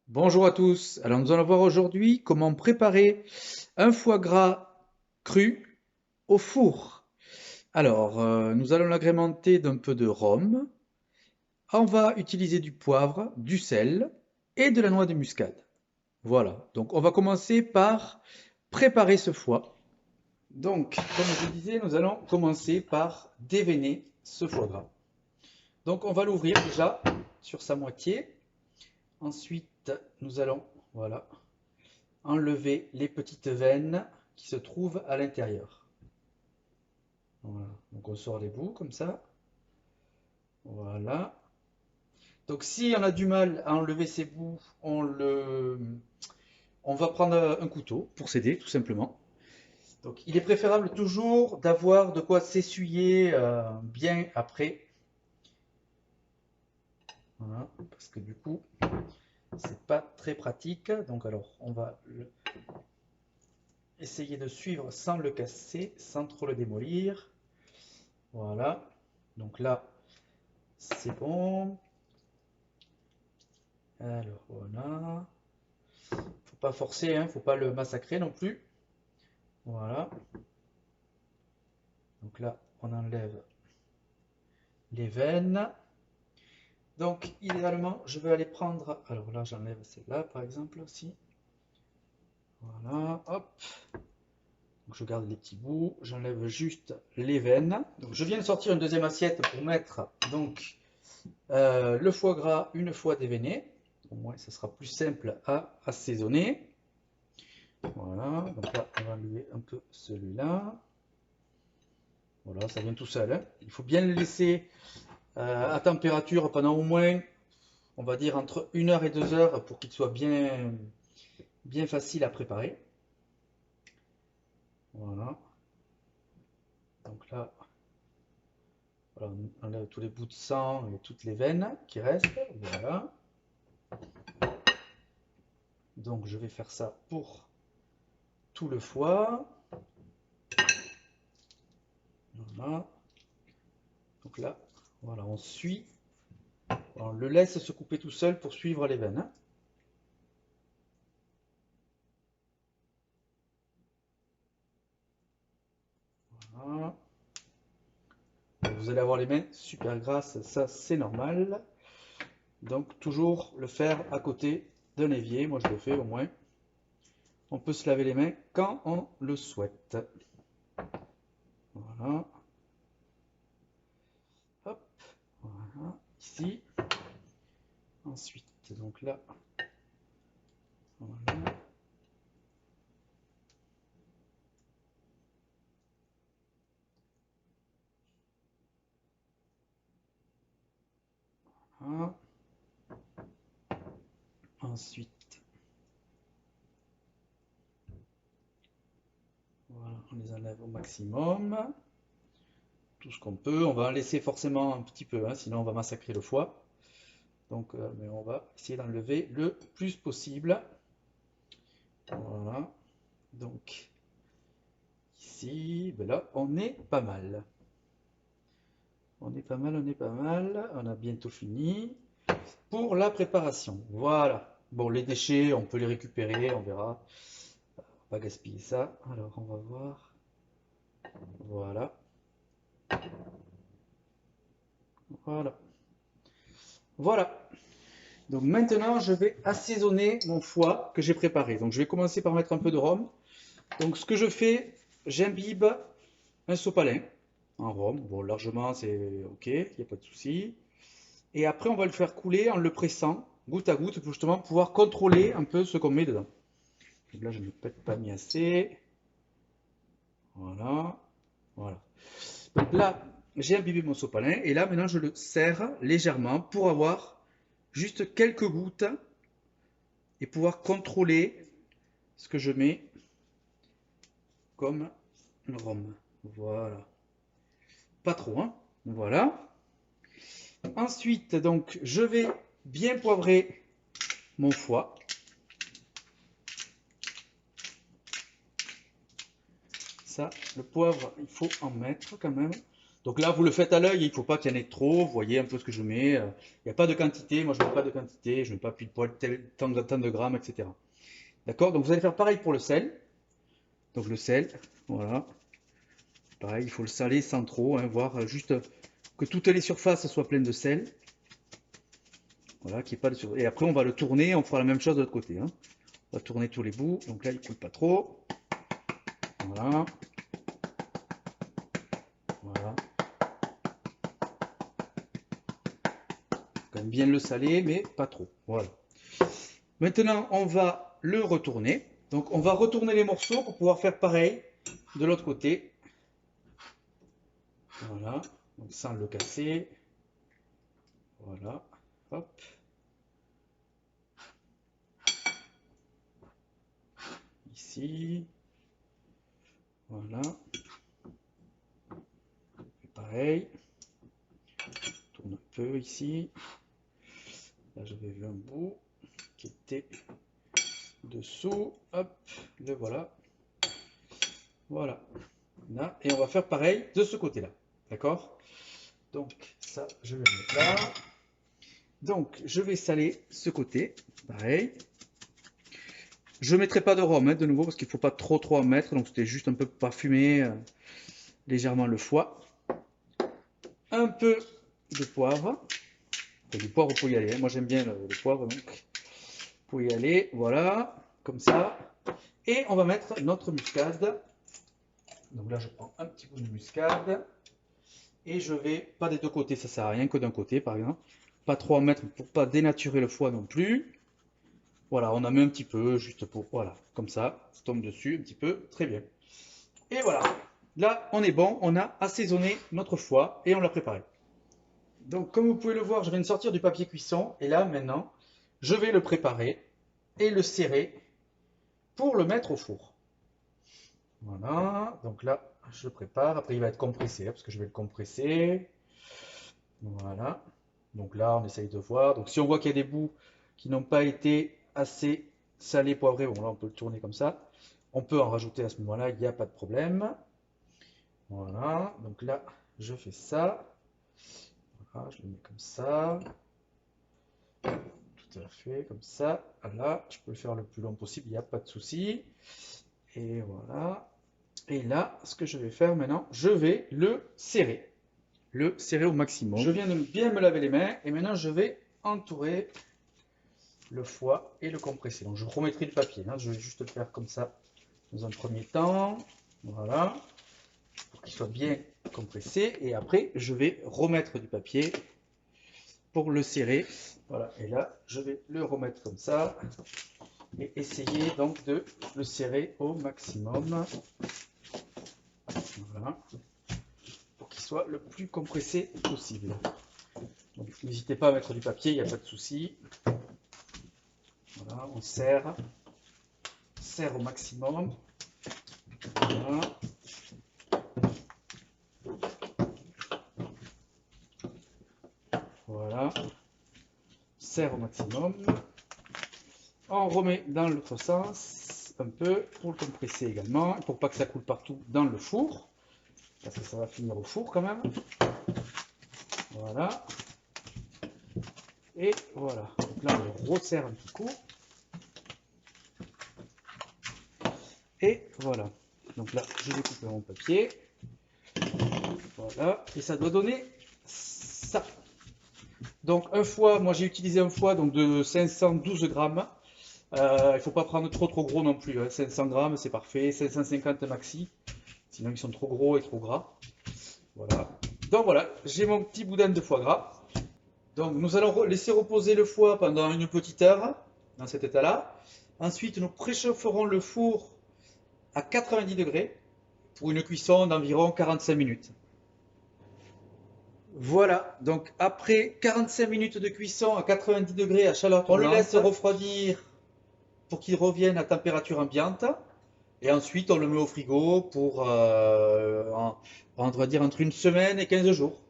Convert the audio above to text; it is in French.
Bonjour à tous. Alors nous allons voir aujourd'hui comment préparer un foie gras cru au four. Alors nous allons l'agrémenter d'un peu de rhum. On va utiliser du poivre, du sel et de la noix de muscade. Voilà. Donc on va commencer par préparer ce foie. Donc comme je disais, nous allons commencer par déveiner ce foie gras. Donc on va l'ouvrir déjà sur sa moitié. Ensuite nous allons, voilà, enlever les petites veines qui se trouvent à l'intérieur. Voilà. Donc on sort les bouts comme ça. Voilà. Donc si on a du mal à enlever ces bouts, on va prendre un couteau pour s'aider tout simplement. Donc il est préférable toujours d'avoir de quoi s'essuyer bien après. Voilà. Parce que du coup, c'est pas très pratique. Donc alors on va essayer de suivre sans le casser, sans trop le démolir. Voilà. Donc là, c'est bon. Alors voilà. Faut pas forcer, hein, faut pas le massacrer non plus. Voilà. Donc là, on enlève les veines. Donc idéalement, je vais aller prendre. Alors là, j'enlève celle-là par exemple aussi. Voilà, hop. Donc, je garde les petits bouts. J'enlève juste les veines. Donc je viens de sortir une deuxième assiette pour mettre donc le foie gras une fois déveiné. Au moins, ça sera plus simple à assaisonner. Voilà, donc là, on va enlever un peu celui-là. Voilà, ça vient tout seul, hein. Il faut bien le laisser à température pendant au moins, on va dire, entre 1 heure et 2 heures pour qu'il soit bien facile à préparer. Voilà. Donc là, voilà, on enlève tous les bouts de sang et toutes les veines qui restent. Voilà. Donc je vais faire ça pour tout le foie. Voilà. Donc là, voilà, on suit. On le laisse se couper tout seul pour suivre les veines, hein. Voilà. Vous allez avoir les mains super grasses, ça c'est normal. Donc toujours le faire à côté d'un évier, moi je le fais au moins. On peut se laver les mains quand on le souhaite. Voilà. Hop. Voilà. Ici. Ensuite, donc là. Voilà. Voilà. Ensuite, voilà, on les enlève au maximum. Tout ce qu'on peut. On va en laisser forcément un petit peu, hein, sinon on va massacrer le foie. Donc, mais on va essayer d'enlever le plus possible. Voilà. Donc, ici, ben là, on est pas mal. On est pas mal, on est pas mal. On a bientôt fini. Pour la préparation, voilà. Bon, les déchets, on peut les récupérer, on verra. On va pas gaspiller ça. Alors, on va voir. Voilà. Voilà. Voilà. Donc maintenant, je vais assaisonner mon foie que j'ai préparé. Donc, je vais commencer par mettre un peu de rhum. Donc, ce que je fais, j'imbibe un sopalin en rhum. Bon, largement, c'est OK, il n'y a pas de souci. Et après, on va le faire couler en le pressant goutte à goutte pour justement pouvoir contrôler un peu ce qu'on met dedans. Donc là, je ne l'ai peut-être pas mis assez. Voilà. Voilà. Donc là, j'ai imbibé mon sopalin et là, maintenant, je le serre légèrement pour avoir juste quelques gouttes et pouvoir contrôler ce que je mets comme rhum. Voilà. Pas trop, hein. Voilà. Ensuite, donc, je vais bien poivrer mon foie. Ça, le poivre, il faut en mettre quand même. Donc là, vous le faites à l'œil, il ne faut pas qu'il y en ait trop. Vous voyez un peu ce que je mets. Il n'y a pas de quantité. Moi, je ne mets pas de quantité. Je ne mets pas pile poil tant de grammes, etc. D'accord? Donc vous allez faire pareil pour le sel. Donc le sel, voilà. Pareil, il faut le saler sans trop, hein, voir juste que toutes les surfaces soient pleines de sel. Voilà, qu'il n'y ait pas de sur... Et après, on va le tourner. On fera la même chose de l'autre côté, hein. On va tourner tous les bouts. Donc là, il ne coule pas trop. Voilà. Voilà. Quand même bien le saler, mais pas trop. Voilà. Maintenant, on va le retourner. Donc, on va retourner les morceaux pour pouvoir faire pareil de l'autre côté. Voilà. Donc, sans le casser. Voilà. Hop. Ici. Voilà. Et pareil. Tourne un peu ici. Là, j'avais vu un bout qui était dessous. Hop. Le voilà. Voilà. Là. Et on va faire pareil de ce côté-là. D'accord? Donc, ça, je vais le mettre là. Donc, je vais saler ce côté. Pareil. Je ne mettrai pas de rhum, hein, de nouveau, parce qu'il ne faut pas trop en mettre. Donc, c'était juste un peu parfumer légèrement le foie. Un peu de poivre. Et du poivre pour y aller, hein. Moi, j'aime bien le poivre, donc pour y aller. Voilà, comme ça. Et on va mettre notre muscade. Donc là, je prends un petit peu de muscade. Et je vais, pas des deux côtés, ça sert à rien, que d'un côté, par exemple. Pas trop en mettre pour pas dénaturer le foie non plus. Voilà, on en met un petit peu, juste pour, voilà, comme ça, ça tombe dessus un petit peu, très bien. Et voilà, là, on est bon, on a assaisonné notre foie et on l'a préparé. Donc, comme vous pouvez le voir, je viens de sortir du papier cuisson, et là, maintenant, je vais le préparer et le serrer pour le mettre au four. Voilà, donc là, je le prépare, après il va être compressé, hein, parce que je vais le compresser. Voilà, donc là, on essaye de voir. Donc, si on voit qu'il y a des bouts qui n'ont pas été assez salé, poivré, bon là on peut le tourner comme ça. On peut en rajouter à ce moment-là, il n'y a pas de problème. Voilà, donc là je fais ça. Voilà, je le mets comme ça. Tout à fait, comme ça. Voilà, je peux le faire le plus long possible, il n'y a pas de souci. Et voilà. Et là, ce que je vais faire maintenant, je vais le serrer. Le serrer au maximum. Je viens de bien me laver les mains et maintenant je vais entourer le foie et le compresser. Donc je remettrai le papier, hein. Je vais juste le faire comme ça dans un premier temps. Voilà, pour qu'il soit bien compressé. Et après, je vais remettre du papier pour le serrer. Voilà, et là, je vais le remettre comme ça et essayer donc de le serrer au maximum. Voilà, pour qu'il soit le plus compressé possible. Donc n'hésitez pas à mettre du papier, il n'y a pas de souci. Voilà, on serre au maximum. Voilà. Voilà. Serre au maximum. On remet dans l'autre sens un peu pour le compresser également, pour pas que ça coule partout dans le four, parce que ça va finir au four quand même. Voilà. Et voilà. Donc là, on le resserre un petit coup. Et voilà. Donc là, je vais couper mon papier. Voilà. Et ça doit donner ça. Donc un foie, moi j'ai utilisé un foie donc de 512 grammes. Il ne faut pas prendre trop gros non plus, hein. 500 grammes c'est parfait, 550 maxi, sinon ils sont trop gros et trop gras. Voilà. Donc voilà, j'ai mon petit boudin de foie gras. Donc nous allons laisser reposer le foie pendant une petite heure dans cet état-là. Ensuite nous préchaufferons le four à 90 degrés pour une cuisson d'environ 45 minutes. Voilà, donc après 45 minutes de cuisson à 90 degrés à chaleur tournante, on le laisse refroidir pour qu'il revienne à température ambiante. Et ensuite, on le met au frigo pour, on va dire, entre une semaine et 15 jours.